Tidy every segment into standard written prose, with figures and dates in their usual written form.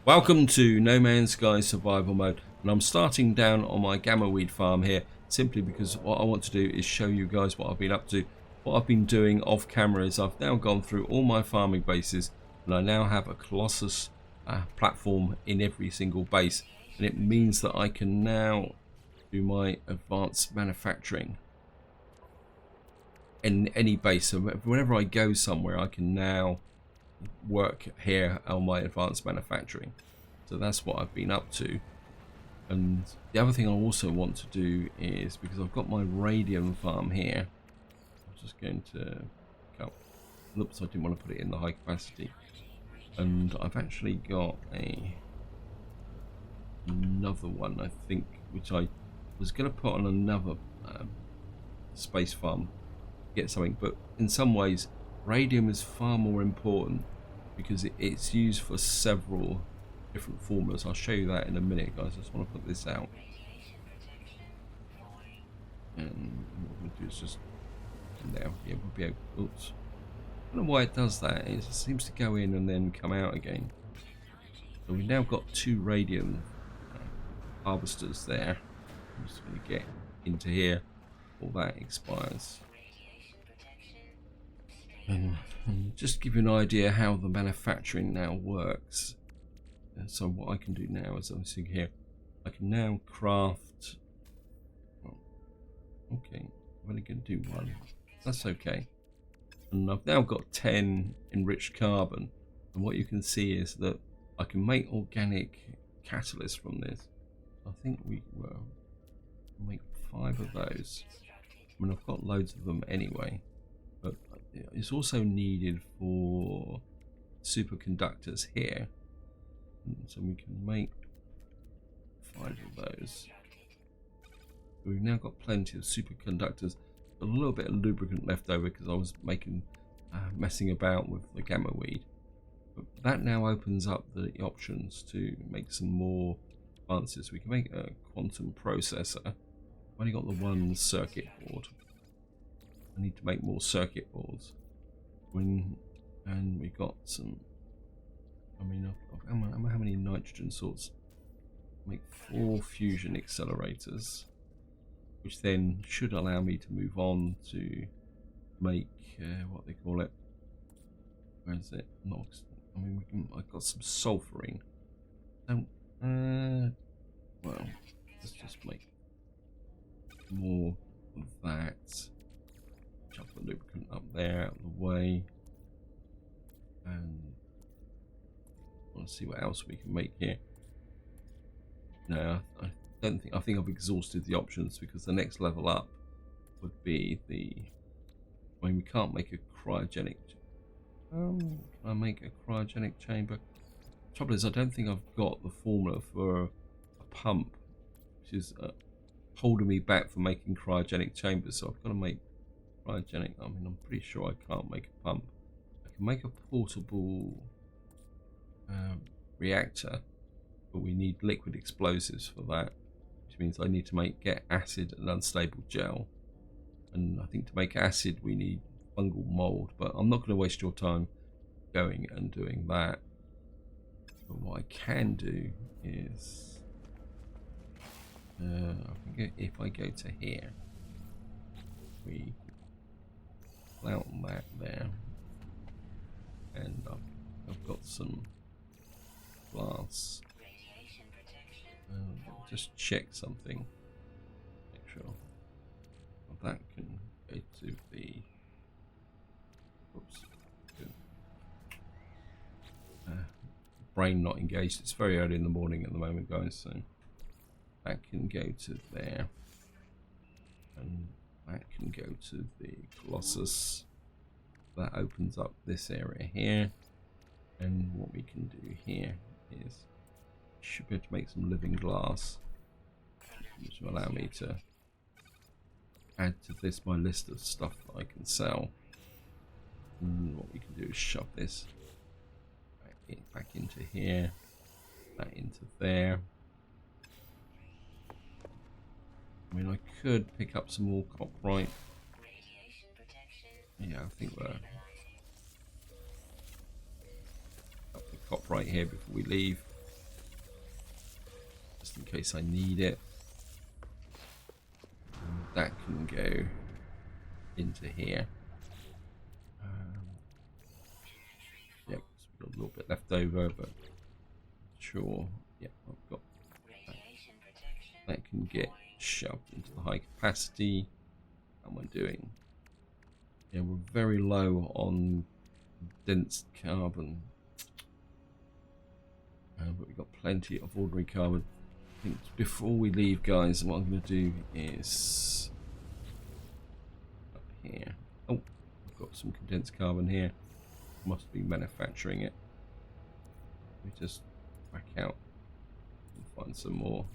Welcome to No Man's Sky survival mode, and I'm starting down on my gamma weed farm here simply because what I want to do is show you guys what I've been up to. What I've been doing off camera is I've now gone through all my farming bases, and I now have a Colossus platform in every single base, and it means that I can now do my advanced manufacturing in any base. So whenever I go somewhere, I can now work here on my advanced manufacturing. So that's what I've been up to. And the other thing I also want to do is, because I've got my radium farm here, I'm just going to pick up, oops, I didn't want to put it in the high capacity, and I've actually got another one, I think, which I was going to put on another space farm, get something, but in some ways radium is far more important because it's used for several different formulas. I'll show you that in a minute, guys. I just want to put this out, and what we'll do is just now, yeah, we'll be able, oops, I don't know why it does that. It seems to go in and then come out again. So we've now got 2 radium harvesters there. I'm just going to get into here before that expires. And just give you an idea how the manufacturing now works. And so what I can do now is, I'm seeing here, I can now craft, well, okay, I'm only going to do 1, that's okay. And I've now got 10 enriched carbon, and what you can see is that I can make organic catalyst from this. I think we will make 5 of those. I mean, I've got loads of them anyway, but it's also needed for superconductors here, and so we can make 5 of those. We've now got plenty of superconductors. A little bit of lubricant left over because I was messing about with the gamma weed, but that now opens up the options to make some more advances. We can make a quantum processor. I've only got the 1 circuit board. I need to make more circuit boards. And we got some, I mean, how many nitrogen sorts? Make 4 fusion accelerators, which then should allow me to move on to make what they call it. Where is it? Nox. I mean, I've got some sulfuring. Well, let's just make more of that. Chuck the lubricant up there, out of the way, and I want to see what else we can make here. No, I don't think. I think I've exhausted the options, because the next level up would be the. I mean, we can't make a cryogenic. Can I make a cryogenic chamber? The trouble is, I don't think I've got the formula for a pump, which is holding me back from making cryogenic chambers. So I've got to make cryogenic. I mean, I'm pretty sure I can't make a pump. I can make a portable reactor, but we need liquid explosives for that, which means I need to get acid and unstable gel. And I think to make acid we need fungal mold, but I'm not going to waste your time going and doing that. But what I can do is, if I go to here, we out on that there, and I've got some glass. Just check something. Make sure that can go to the. Oops. Good. Brain not engaged. It's very early in the morning at the moment, guys. So that can go to there, and that can go to the Colossus. That opens up this area here, and what we can do here is should be able to make some living glass, which will allow me to add to this my list of stuff that I can sell. And what we can do is shove this back into here, that into there. I mean, I could pick up some more copperite. Yeah, I think we're up the copperite here before we leave. just in case I need it. And that can go into here. Yeah, we've got a little bit left over, but sure. Yeah, I've got that. That can get shoved into the high capacity. How am I doing? Yeah, we're very low on dense carbon, but we've got plenty of ordinary carbon. I think before we leave, guys, what I'm going to do is up here. Oh, I've got some condensed carbon here. Must be manufacturing it. We just back out and find some more.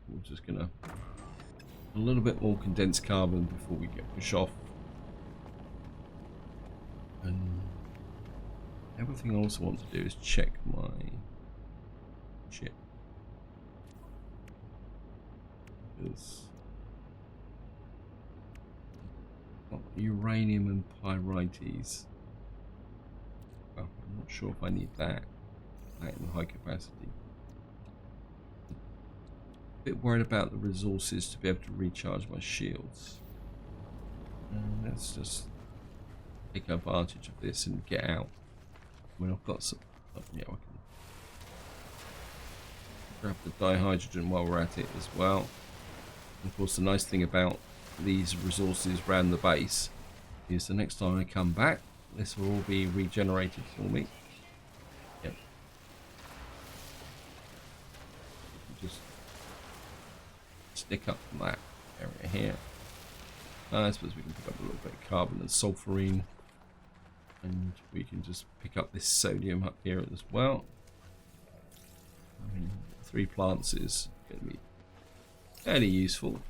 We're just gonna a little bit more condensed carbon before we get push off. And everything I also want to do is check my shit. Because uranium and pyrites. Well, I'm not sure if I need that in high capacity. A bit worried about the resources to be able to recharge my shields. Let's just take advantage of this and get out. I mean, I've got some. Oh, yeah, I can grab the dihydrogen while we're at it as well. And of course, the nice thing about these resources around the base is the next time I come back, this will all be regenerated for me. Yep. Just stick up that area here. I suppose we can pick up a little bit of carbon and sulfurine, and we can just pick up this sodium up here as well. I mean, 3 plants is going to be fairly useful.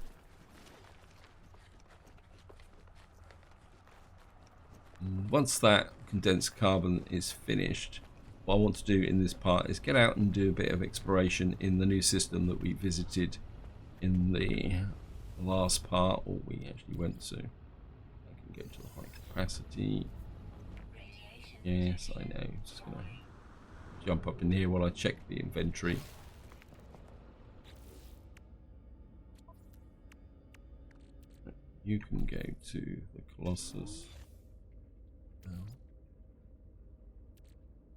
And once that condensed carbon is finished, what I want to do in this part is get out and do a bit of exploration in the new system that we visited in the last part, or we actually went to. I can go to the high capacity. Yes, I know. Just gonna jump up in here while I check the inventory. You can go to the Colossus.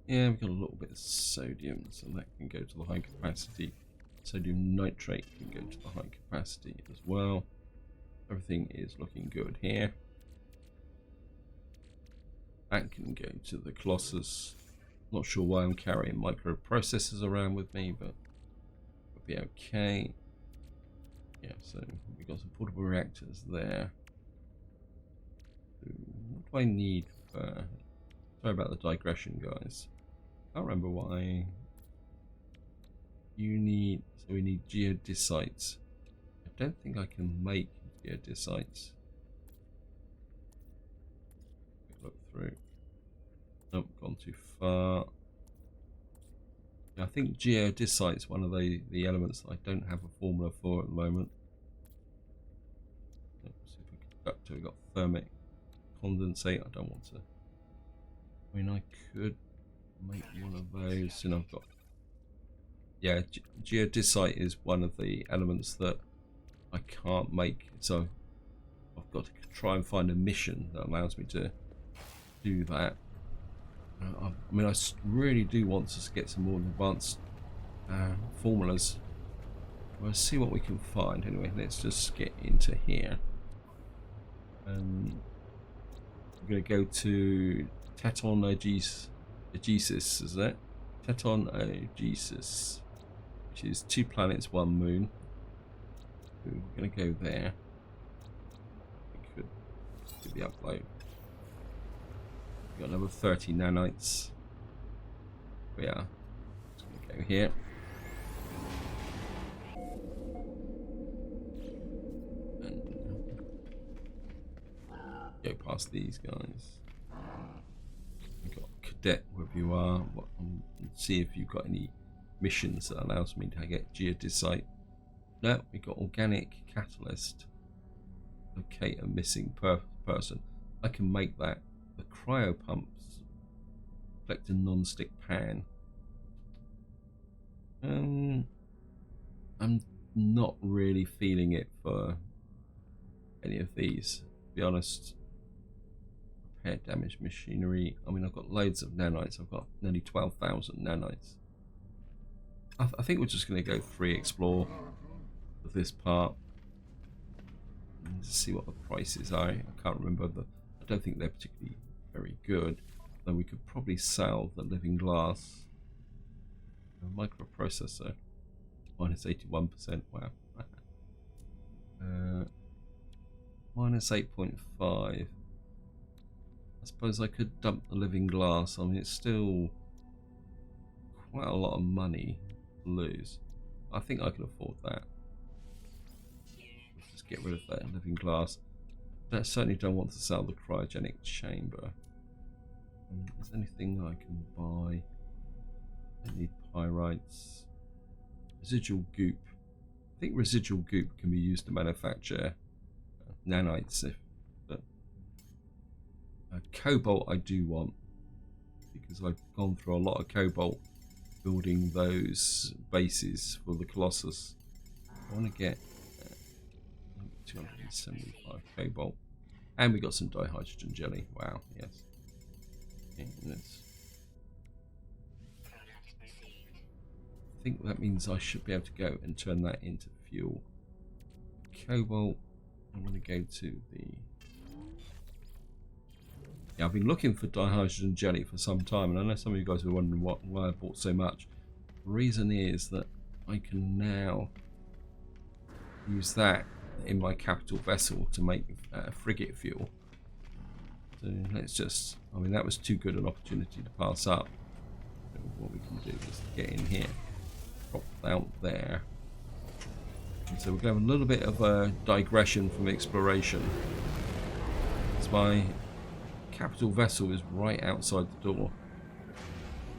Yeah, we've got a little bit of sodium, so that can go to the high capacity. Sodium nitrate can go to the high capacity as well. Everything is looking good here. That can go to the Colossus. Not sure why I'm carrying microprocessors around with me, but it'll be okay. Yeah, so we've got some portable reactors there. What do I need for... Sorry about the digression, guys. I can't remember why you need... So we need geodesites. I don't think I can make geodesites. Look through. Nope, gone too far. I think geodesite is one of the elements that I don't have a formula for at the moment. Let's see if we can go up to. We've got thermic condensate. I don't want to. I mean, I could make one of those, and I've got. Yeah, geodesite is one of the elements that I can't make, so I've got to try and find a mission that allows me to do that. I mean, I really do want to get some more advanced formulas. We'll see what we can find. Anyway, let's just get into here. I'm going to go to Teton Aegis, is that? Teton Aegis, which is 2 planets, 1 moon. We're going to go there. We could do the upload. Got another 30 nanites. We are just going to go here. And go past these guys. We've got cadet wherever you are. And see if you've got any missions that allows me to get geodesite. No, we've got organic catalyst. Locate a missing person. I can make that. The cryo pumps. Collect a non-stick pan. really feeling it for any of these, to be honest. Repair damaged machinery. I mean, I've got loads of nanites. I've got nearly 12,000 nanites. I think we're just going to go free explore for this part and see what the prices are. I can't remember. I don't think they're particularly very good, though we could probably sell the living glass. A microprocessor, minus 81%. Wow. Minus 8.5. I suppose I could dump the living glass. I mean, it's still quite a lot of money to lose. I think I can afford that. Let's just get rid of that living glass. But I certainly don't want to sell the cryogenic chamber. Is there anything I can buy? I need pyrites. Residual goop. I think residual goop can be used to manufacture nanites. But cobalt I do want, because I've gone through a lot of cobalt building those bases for the Colossus. I want to get 275 cobalt. And we got some dihydrogen jelly. Wow, yes. Okay, I think that means I should be able to go and turn that into fuel. Cobalt, I'm going to go to the... Yeah, I've been looking for dihydrogen jelly for some time, and I know some of you guys were wondering why I bought so much. The reason is that I can now use that in my capital vessel to make frigate fuel. So let's just... I mean, that was too good an opportunity to pass up. So what we can do is get in here. Drop out there. And so we're going to have a little bit of a digression from exploration. It's my capital vessel is right outside the door.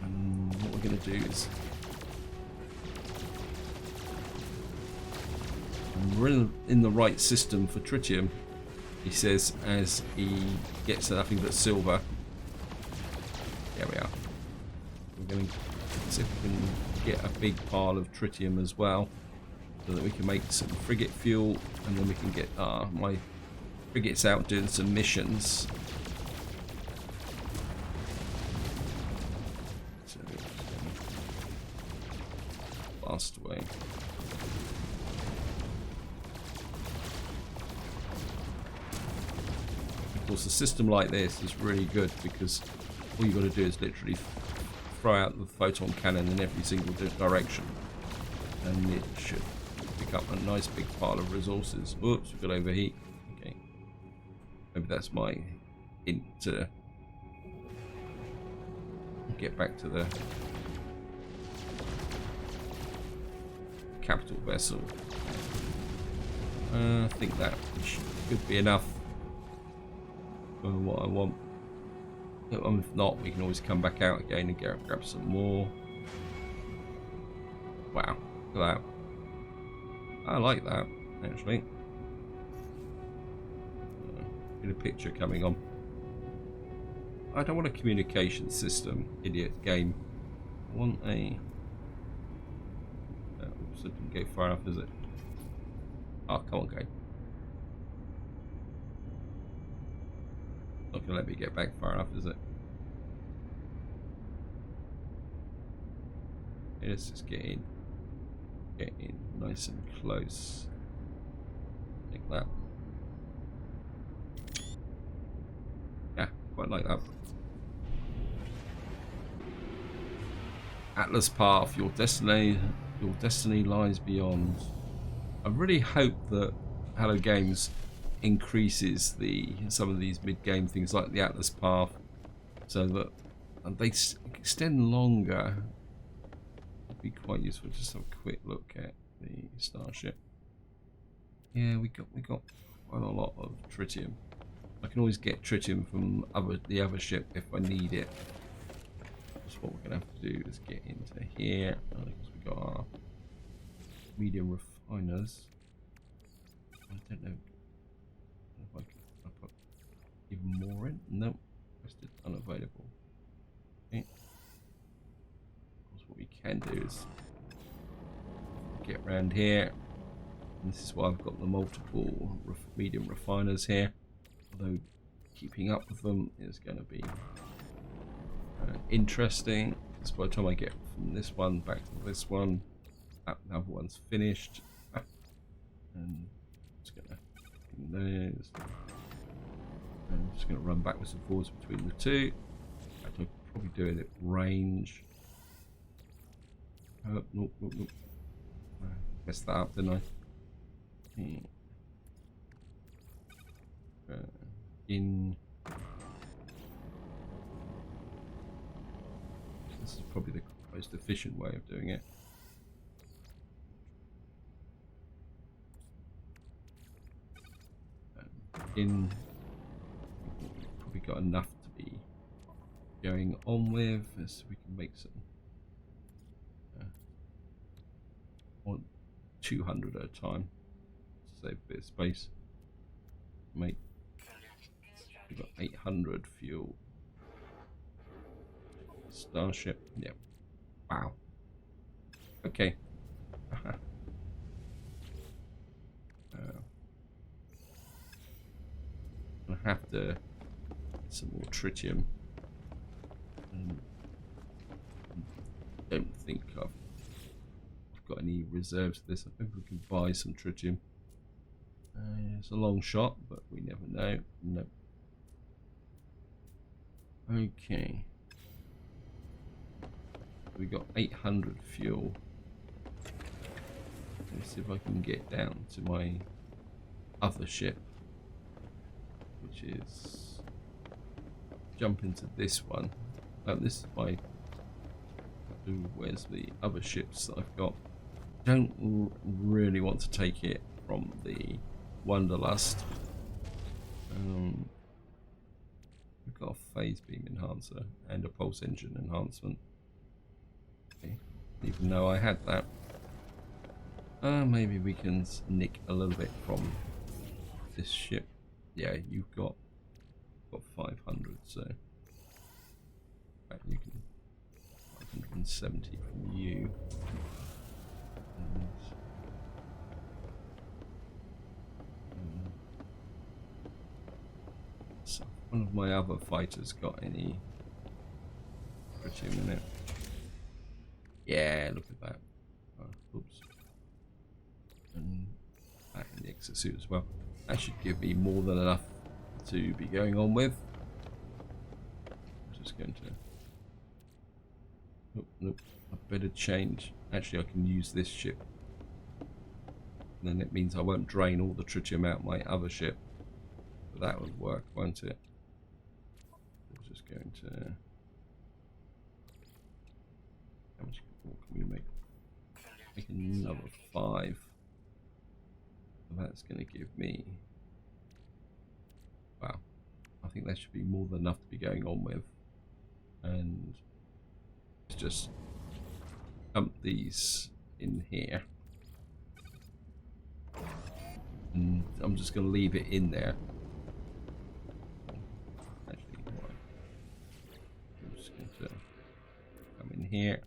And what we're going to do is... we're in the right system for tritium, he says, as he gets nothing but silver. There we are. We're going to see if we can get a big pile of tritium as well, so that we can make some frigate fuel, and then we can get my frigates out doing some missions. So, blast away. Of course, a system like this is really good because all you've got to do is literally throw out the photon cannon in every single direction, and it should pick up a nice big pile of resources. Oops, we've got overheat. Okay, maybe that's my hint to get back to the capital vessel. I think that should be enough for what I want. If not, we can always come back out again and grab some more. Wow, look at that. I like that, actually. Get a picture coming on. I don't want a communication system, idiot game. I want a... oops, it didn't go far enough, is it? Oh, come on, game. Not gonna let me get back far enough, is it? Okay, let's just get in nice and close, like that. Yeah, quite like that. Atlas Path, your destiny lies beyond. I really hope that Hello Games increases some of these mid-game things like the Atlas Path, so that they extend longer. It'd be quite useful. Just have a quick look at the starship. Yeah, we got quite a lot of tritium. I can always get tritium from the other ship if I need it. That's what we're gonna have to do, is get into here, because we got our medium refiners. I don't know if I can put even more in. Nope, listed unavailable. Okay. Of course, what we can do is get around here, And this is why I've got the multiple medium refiners here. Although keeping up with them is going to be interesting. Because by the time I get from this one back to this one, that other one's finished. And it's going to those. And I'm just going to run backwards and forwards between the two. I could probably do it at range. Nope. Messed that up, didn't I? In. This is probably the most efficient way of doing it. In. Probably got enough to be going on with, so we can make some. 200 at a time. Save a bit of space. We've got 800 fuel. Starship. Yep. Wow. Okay. I have to get some more tritium. Don't think I've got any reserves of this. I think we can buy some tritium. It's a long shot, but we never know. No. Okay. We got 800 fuel. Let's see if I can get down to my other ship, which is jump into this one. This is my. Ooh, where's the other ships that I've got? Don't really want to take it from the Wanderlust. We've got a phase beam enhancer and a pulse engine enhancement. Okay. Even though I had that. Maybe we can nick a little bit from this ship. Yeah, you've got 500, so you can 570 from you. So one of my other fighters got any tritium in it? Yeah, look at that. Oops. And that in the exosuit as well. That should give me more than enough to be going on with. I'm just going to. Nope. I better change. Actually, I can use this ship. And then it means I won't drain all the tritium out my other ship. But that would work, won't it? I'm just going to. How much more can we make? Make another 5. So that's going to give me. Wow. I think that should be more than enough to be going on with. And let's just dump these in here. And I'm just going to leave it in there. Actually, I'm just going to come in here.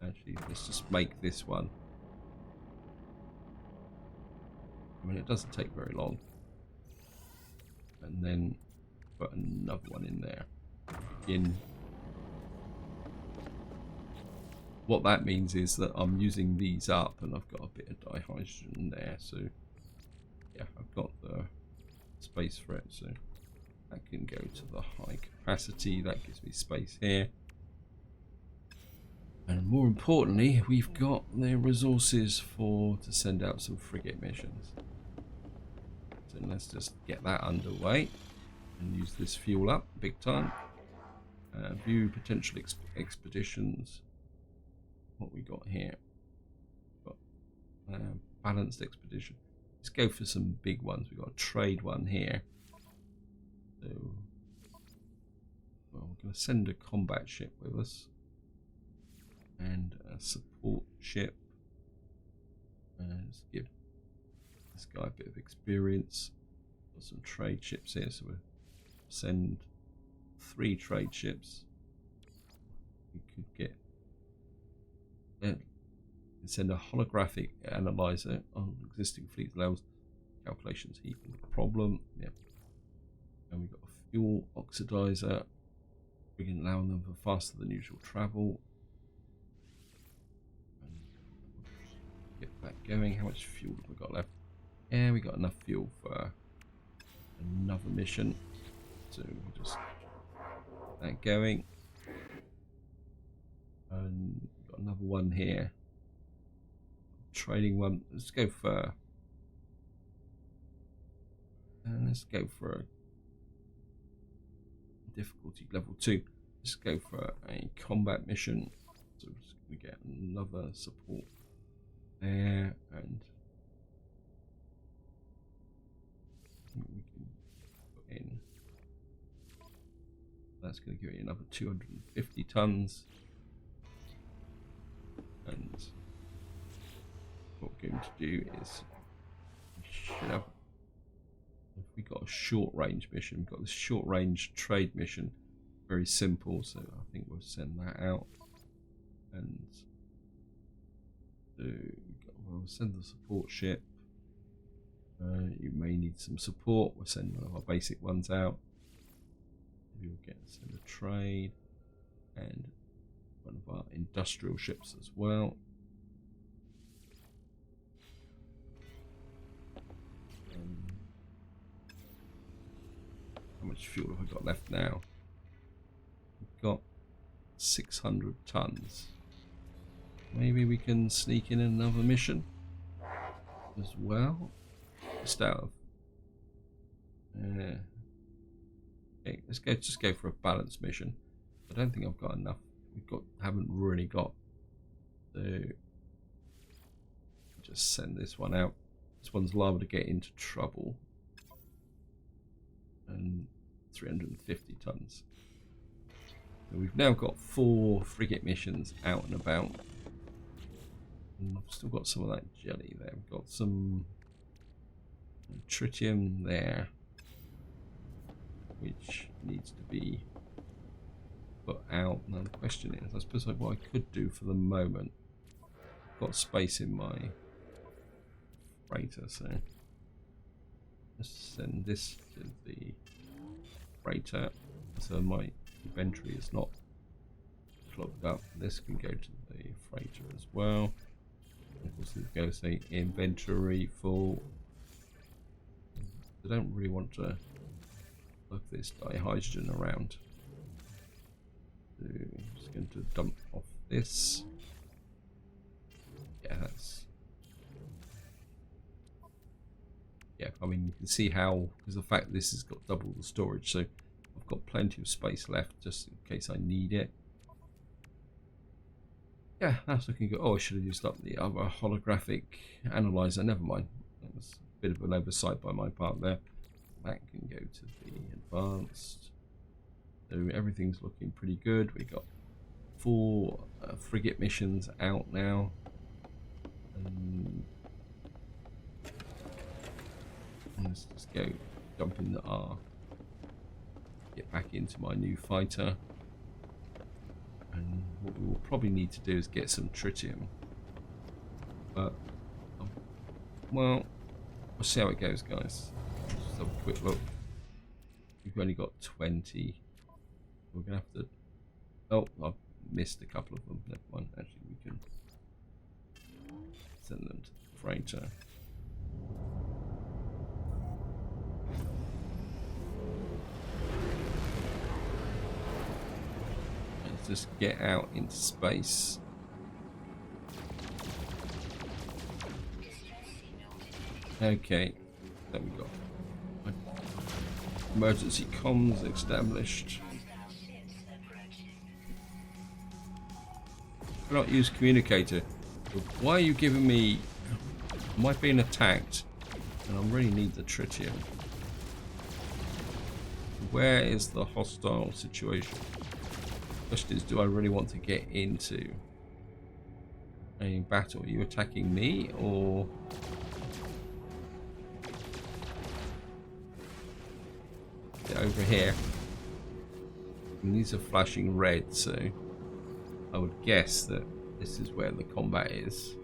Actually, let's just make this one. I mean, it doesn't take very long. And then put another one in there. What that means is that I'm using these up and I've got a bit of dihydrogen there, so yeah, I've got the space for it, so that can go to the high capacity. That gives me space here. And more importantly, we've got the resources to send out some frigate missions. So let's just get that underway and use this fuel up big time. View potential expeditions. What we got here? Got balanced expedition. Let's go for some big ones. We've got a trade one here. So, well, we're going to send a combat ship with us. And a support ship. Let's give this guy a bit of experience. Got some trade ships here, so we'll send 3 trade ships. We could get. There's send a holographic analyzer on existing fleet levels. Calculations heat no problem. Yep. And we've got a fuel oxidizer. We can allow them for faster than usual travel. Get that going. How much fuel have we got left? Yeah, we got enough fuel for another mission. So we'll just get that going. And we've got another one here. Trading one. Let's go for a difficulty level 2. Let's go for a combat mission. So we're just going to get another support there, and we can put in. That's going to give you another 250 tons. And what we're going to do is we should have. We got a short range mission. We've got this short range trade mission, very simple. So I think we'll send that out, and we'll send the support ship. You may need some support. We'll send one of our basic ones out. Maybe we'll send a trade and one of our industrial ships as well. How much fuel have I got left now? We've got 600 tons. Maybe we can sneak in another mission as well. Just out of. Okay, just go for a balanced mission. I don't think I've got enough. Haven't really got. So just send this one out. This one's liable to get into trouble. And 350 tons. So we've now got 4 frigate missions out and about. And I've still got some of that jelly there. We've got some tritium there, which needs to be put out. Now the question is, I suppose what I could do for the moment, I've got space in my freighter, so let's send this to the freighter, so my inventory is not clogged up. This can go to the freighter as well. Of course, we go say inventory full. I don't really want to plug this dihydrogen around. So I'm just going to dump off this. Yeah, that's. Yeah, I mean, you can see how, because the fact this has got double the storage, so I've got plenty of space left just in case I need it. Yeah, that's looking good. Oh, I should have used up the other holographic analyzer. Never mind. That was a bit of an oversight by my part there. That can go to the advanced. So everything's looking pretty good. We got 4 frigate missions out now. Let's just go jump in the R. Get back into my new fighter. And what we will probably need to do is get some tritium. But, well, we'll see how it goes, guys. Just have a quick look. We've only got 20. We're going to have to. Oh, I've missed a couple of them. Never mind. Actually, we can send them to the freighter. Just get out into space. Okay, there we go. Emergency comms established. Cannot use communicator. Why are you giving me? Am I being attacked? And I really need the tritium. Where is the hostile situation? Question is, do I really want to get into a battle? Are you attacking me or? Get over here. And these are flashing red, so I would guess that this is where the combat is.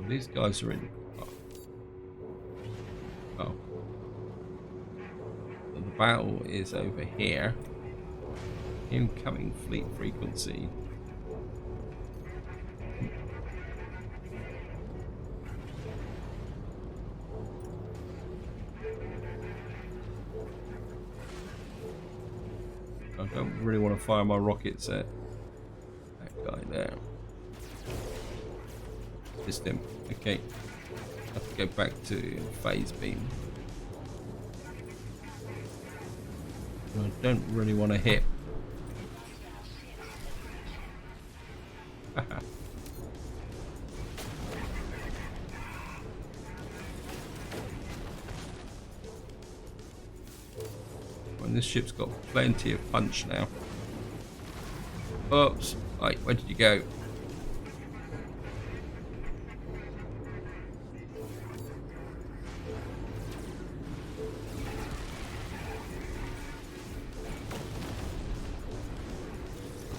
These guys are in. Oh. So the battle is over here. Incoming fleet frequency. I don't really want to fire my rockets at that guy there. Missed him. Okay. Have to go back to phase beam. I don't really want to hit. And this ship's got plenty of punch now. Oops. Right, where did you go?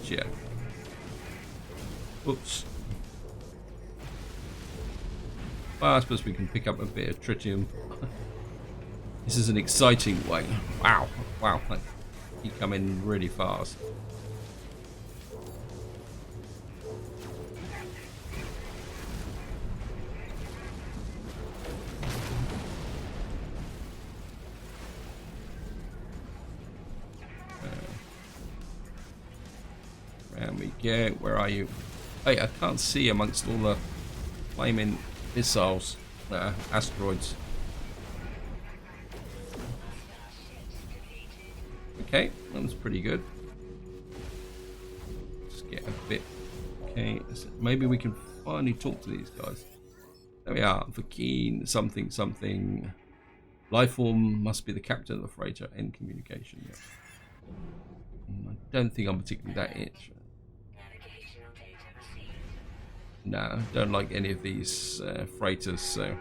Yeah. Oops. Well, I suppose we can pick up a bit of tritium. This is an exciting way. Wow. Wow. You come in really fast. Round we go. Where are you? Hey, I can't see amongst all the flaming missiles. Asteroids. Okay, that was pretty good. Just get a bit. Okay, so maybe we can finally talk to these guys. There we are. Vulkan, something, something. Lifeform must be the captain of the freighter. End communication. Yeah. I don't think I'm particularly that itch. No, don't like any of these freighters, so.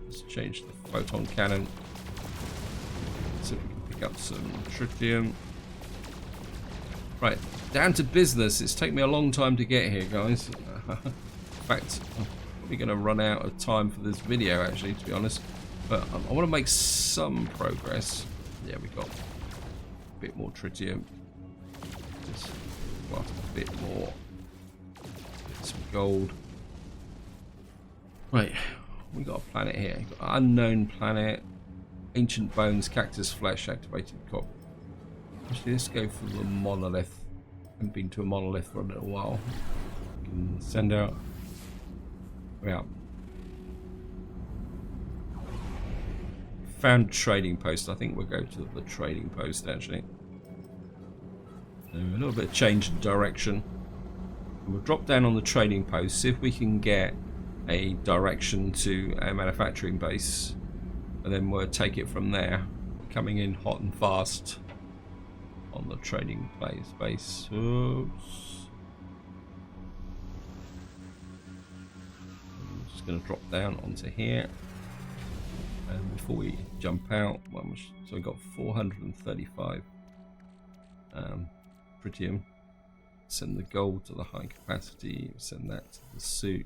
Let's change the photon cannon so we can pick up some tritium. Right, down to business. It's taken me a long time to get here, guys. In fact, I'm probably going to run out of time for this video, actually, to be honest. But I want to make some progress. Yeah, we got a bit more tritium. Just, well, a bit more. Some gold. Right. We got a planet here. We've got unknown planet, ancient bones, cactus flesh, activated cop. Actually, let's go for the monolith. I haven't been to a monolith for a little while. We can send out. Yeah. Found a trading post. I think we'll go to the trading post actually. So a little bit of change in direction. And we'll drop down on the trading post, see if we can get a direction to a manufacturing base, and then we'll take it from there. Coming in hot and fast on the trading base. Oops. I'm just going to drop down onto here, and before we jump out, so we got 435 tritium. Send the gold to the high capacity. Send that to the suit.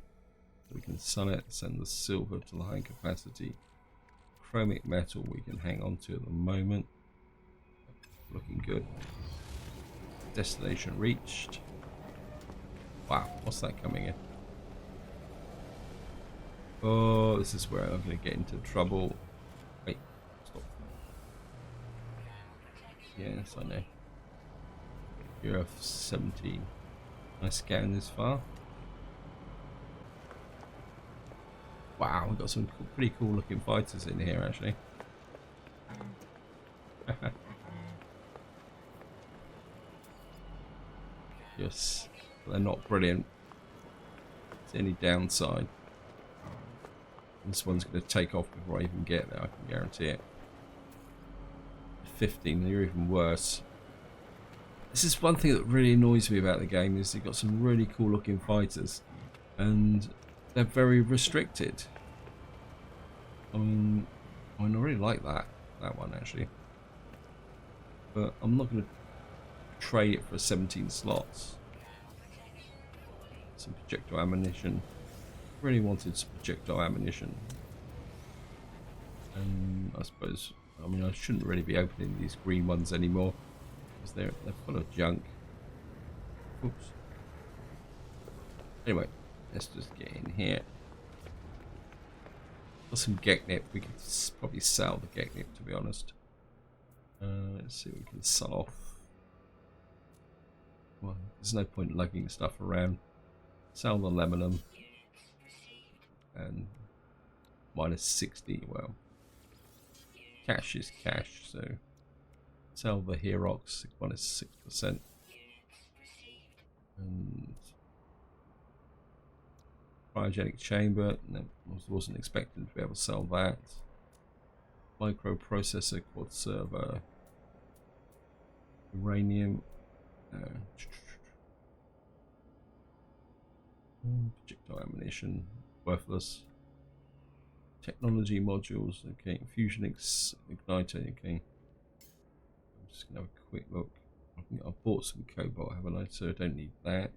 We can sun it, send the silver to the high capacity. Chromic metal we can hang on to at the moment. Looking good. Destination reached. Wow, what's that coming in? Oh, this is where I'm going to get into trouble. Wait, stop. Yes, I know. You're off 17. Can I scan this far? Wow, we've got some pretty cool looking fighters in here actually. Yes, they're not brilliant. Is there any downside? This one's going to take off before I even get there, I can guarantee it. 15, they're even worse. This is one thing that really annoys me about the game, is you've got some really cool looking fighters and they're very restricted. I mean, I really like that one actually, but I'm not going to trade it for 17 slots. some projectile ammunition. Really wanted some projectile ammunition. And I suppose, I mean, I shouldn't really be opening these green ones anymore because they're full of junk. Oops. Anyway, let's just get in here. Got some Geknip. We could probably sell the Geknip, to be honest. Let's see what we can sell off. Well, there's no point lugging stuff around. Sell the Lemonum. And minus 60, well. Cash is cash, so sell the Herox, minus 6%. And cryogenic chamber, no, wasn't expecting to be able to sell that. Microprocessor, quad server, uranium, projectile ammunition, worthless. Technology modules, okay. Fusion igniter, okay. I'm just gonna have a quick look. I've bought some cobalt, haven't I? So I don't need that.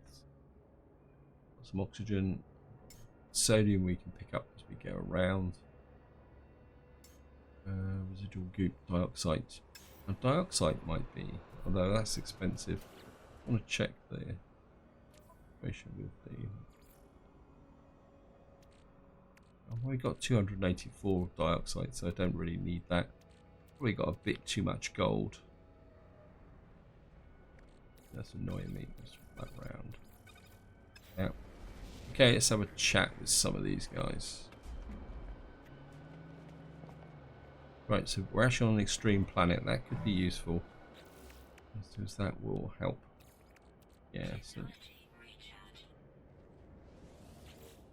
Got some oxygen. Sodium we can pick up as we go around. Residual goop, dioxide. Now, dioxide might be, although that's expensive. I want to check the situation with the. I've only got 284 dioxide, so I don't really need that. Probably got a bit too much gold. That's annoying me. Let's flip that round. Yeah. Okay, let's have a chat with some of these guys. Right, so we're actually on an extreme planet. That could be useful. Because that will help. Yeah, so.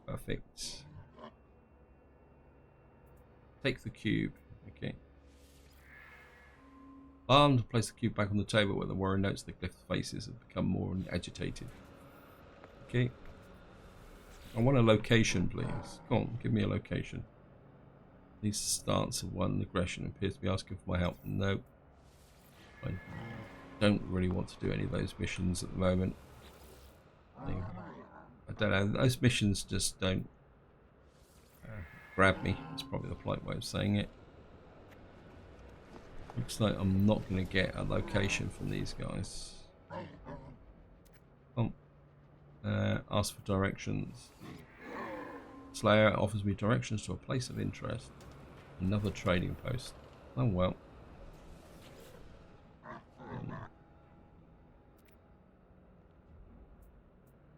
Perfect. Take the cube. Okay. Armed, place the cube back on the table where the warrior notes the glyph faces have become more agitated. Okay. I want a location, please. Come on, give me a location. These stance of one aggression appears to be asking for my help. No. I don't really want to do any of those missions at the moment. I don't know. Those missions just don't grab me. That's probably the polite way of saying it. Looks like I'm not going to get a location from these guys. Oh. Ask for directions. Slayer offers me directions to a place of interest. Another trading post. Oh well.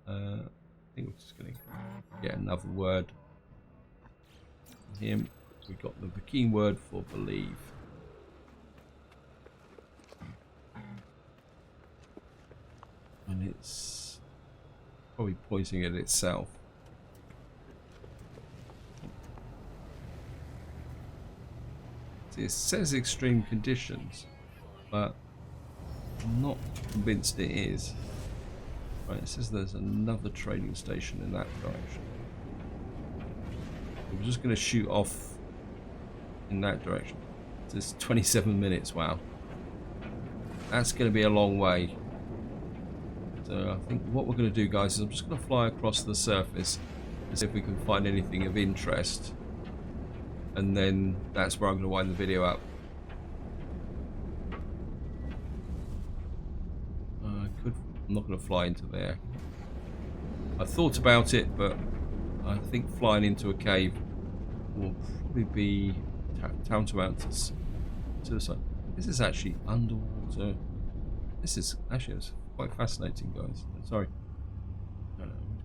I think we're just going to get another word from him. We got the key word for believe. And it's probably pointing at itself. See, it says extreme conditions, but I'm not convinced it is. Right, it says there's another trading station in that direction. We're just going to shoot off in that direction. It's 27 minutes, wow. That's going to be a long way. So I think what we're going to do, guys, is I'm just going to fly across the surface and see if we can find anything of interest. And then that's where I'm going to wind the video up. I'm not going to fly into there. I thought about it, but I think flying into a cave will probably be tantamount to suicide. This is actually underwater. This is actually it's quite fascinating, guys. Sorry.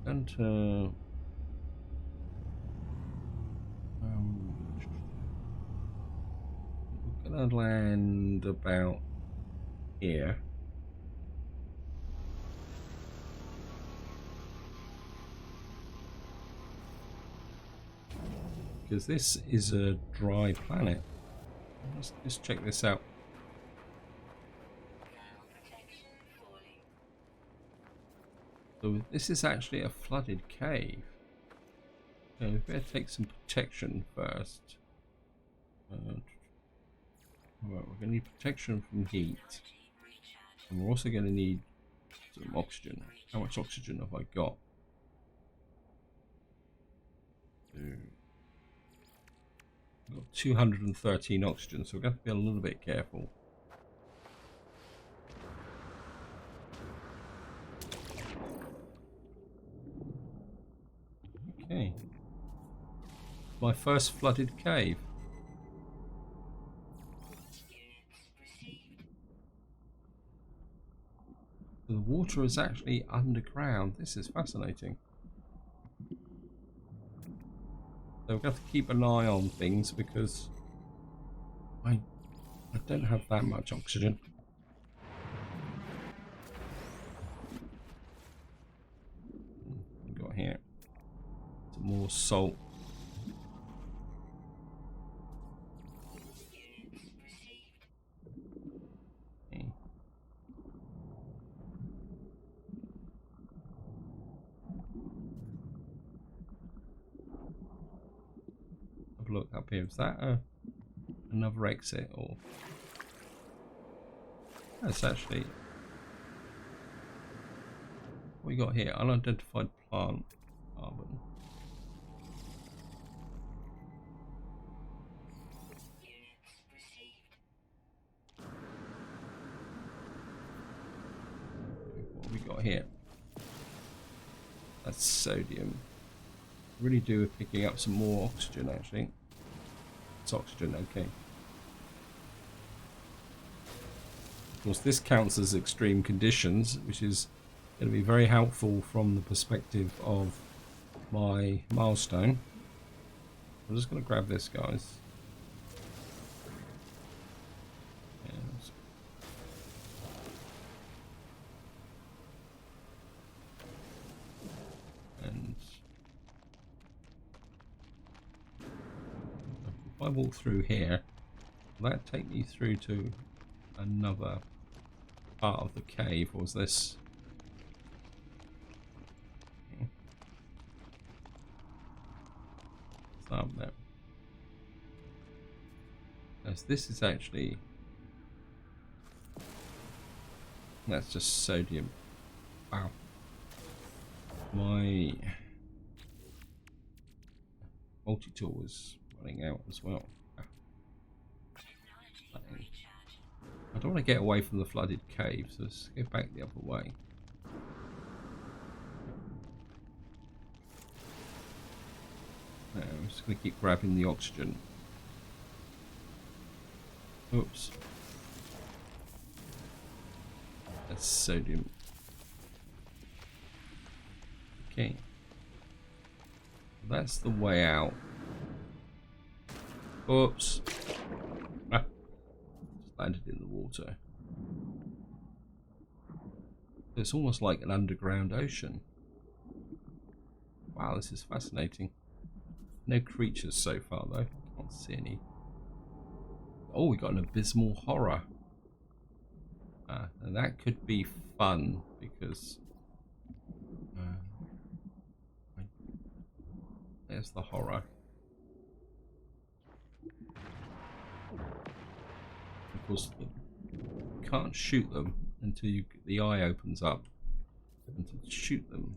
And we're going to land about here. Because this is a dry planet. Let's check this out. So this is actually a flooded cave. So we better take some protection first. Alright, we're going to need protection from heat. And we're also going to need some oxygen. How much oxygen have I got? 213 oxygen, so we're going to have to be a little bit careful. Okay. My first flooded cave. The water is actually underground. This is fascinating. So we've got to keep an eye on things because I don't have that much oxygen. We've got here some more salt. Okay. Have a look up here. Is that another exit, or that's actually what we got here? Unidentified plant carbon. What have we got here? That's sodium. Really do picking up some more oxygen actually. It's oxygen, okay. Of course, this counts as extreme conditions, which is going to be very helpful from the perspective of my milestone. I'm just going to grab this, guys. And if I walk through here, will that take me through to another part of the cave, or was this? It's up there. As this is actually, that's just sodium. Wow. My multi-tool is running out as well. I don't want to get away from the flooded cave, so let's go back the other way. I'm just going to keep grabbing the oxygen. Oops. That's sodium. Okay. That's the way out. Oops. Ah. Just landed in the water. It's almost like an underground ocean. Wow, this is fascinating. No creatures so far though. Can't see any. Oh, we got an abysmal horror. And that could be fun because there's the horror. Of course, you can't shoot them until the eye opens up. And to shoot them,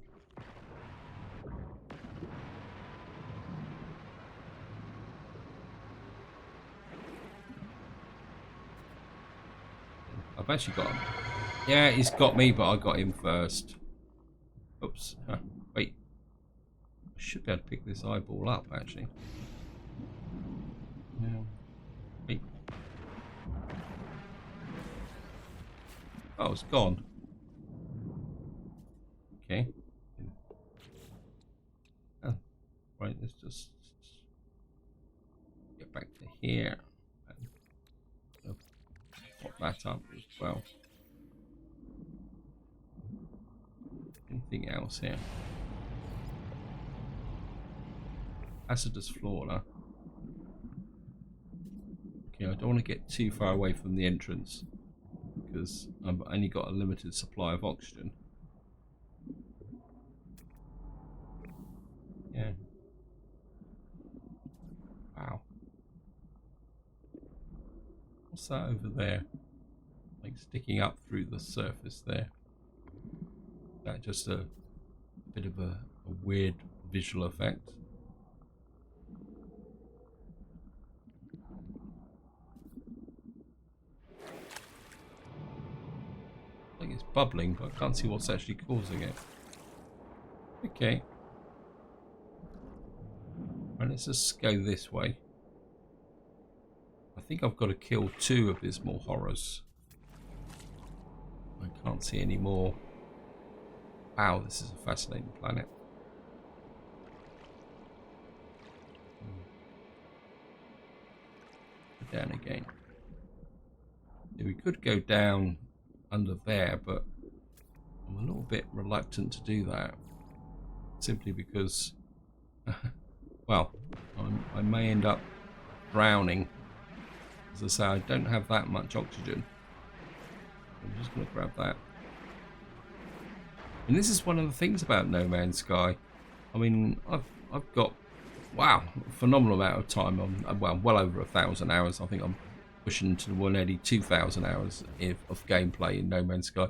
I've actually got him. Yeah, he's got me, but I got him first. Oops. Wait. I should be able to pick this eyeball up, actually. Yeah. Wait. Oh, it's gone. Okay. Oh, right, let's just get back to here. And pop that up as well. Anything else here? Hazardous flora. Okay, I don't want to get too far away from the entrance because I've only got a limited supply of oxygen. Yeah. Wow. What's that over there? Like sticking up through the surface there. That just a bit of a weird visual effect. Like it's bubbling, but I can't see what's actually causing it. Okay. Right, let's just go this way. I think I've got to kill 2 abysmal horrors. I can't see any more. Wow, this is a fascinating planet. Down again. Yeah, we could go down under there, but I'm a little bit reluctant to do that. Simply because, well, I may end up drowning. As I say, I don't have that much oxygen. I'm just going to grab that. And this is one of the things about No Man's Sky. I mean, I've got, wow, a phenomenal amount of time on, well over 1,000 hours. I think I'm pushing to nearly 2,000 hours of gameplay in No Man's Sky.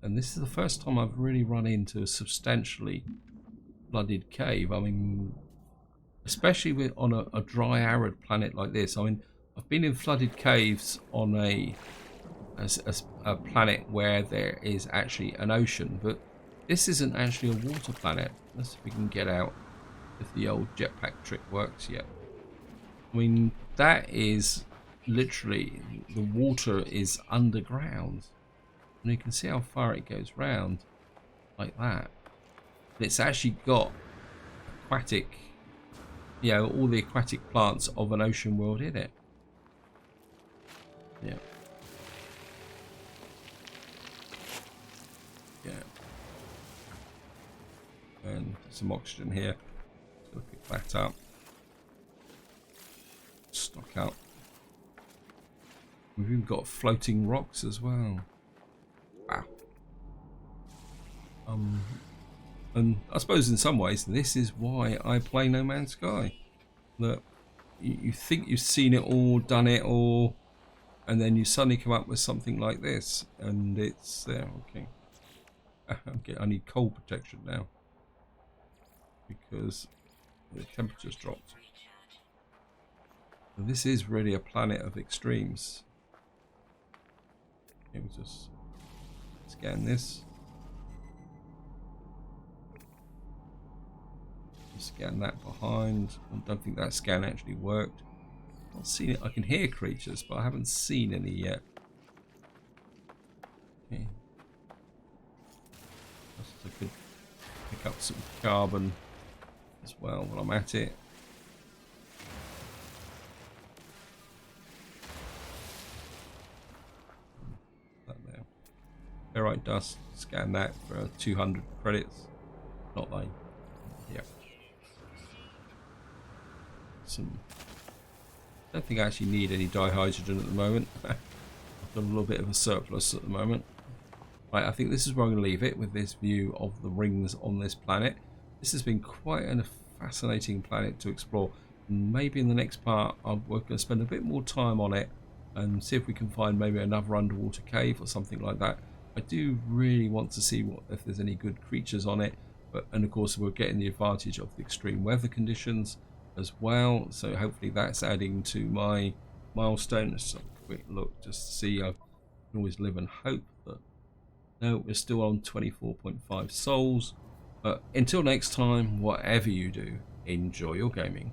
And this is the first time I've really run into a substantially flooded cave. I mean, especially on a dry, arid planet like this. I mean, I've been in flooded caves on a planet where there is actually an ocean, but this isn't actually a water planet. Let's see if we can get out if the old jetpack trick works yet. I mean, that is literally, the water is underground. And you can see how far it goes round, like that. And it's actually got aquatic, you know, all the aquatic plants of an ocean world in it. Yeah. Yeah. And some oxygen here. So pick that up. Stock up. We've even got floating rocks as well. Wow. And I suppose in some ways this is why I play No Man's Sky. That you think you've seen it all, done it all, and then you suddenly come up with something like this, and it's there. Okay. Okay, I need cold protection now because the temperature's dropped. And this is really a planet of extremes. Okay, we'll just scan this. Scan that behind. I don't think that scan actually worked. I've not seen it. I can hear creatures, but I haven't seen any yet. Okay. I could pick up some carbon as well while I'm at it. That there. Ferrite dust. Scan that for 200 credits. Not like. Yeah. Some. I don't think I actually need any dihydrogen at the moment. I've got a little bit of a surplus at the moment. Right, I think this is where I'm going to leave it with this view of the rings on this planet. This has been quite a fascinating planet to explore. Maybe in the next part we're going to spend a bit more time on it and see if we can find maybe another underwater cave or something like that. I do really want to see if there's any good creatures on it, and of course we're getting the advantage of the extreme weather conditions as well, so hopefully that's adding to my milestone. Let's have a quick look just to see. I can always live and hope, but no, we're still on 24.5 souls. But until next time, whatever you do, enjoy your gaming.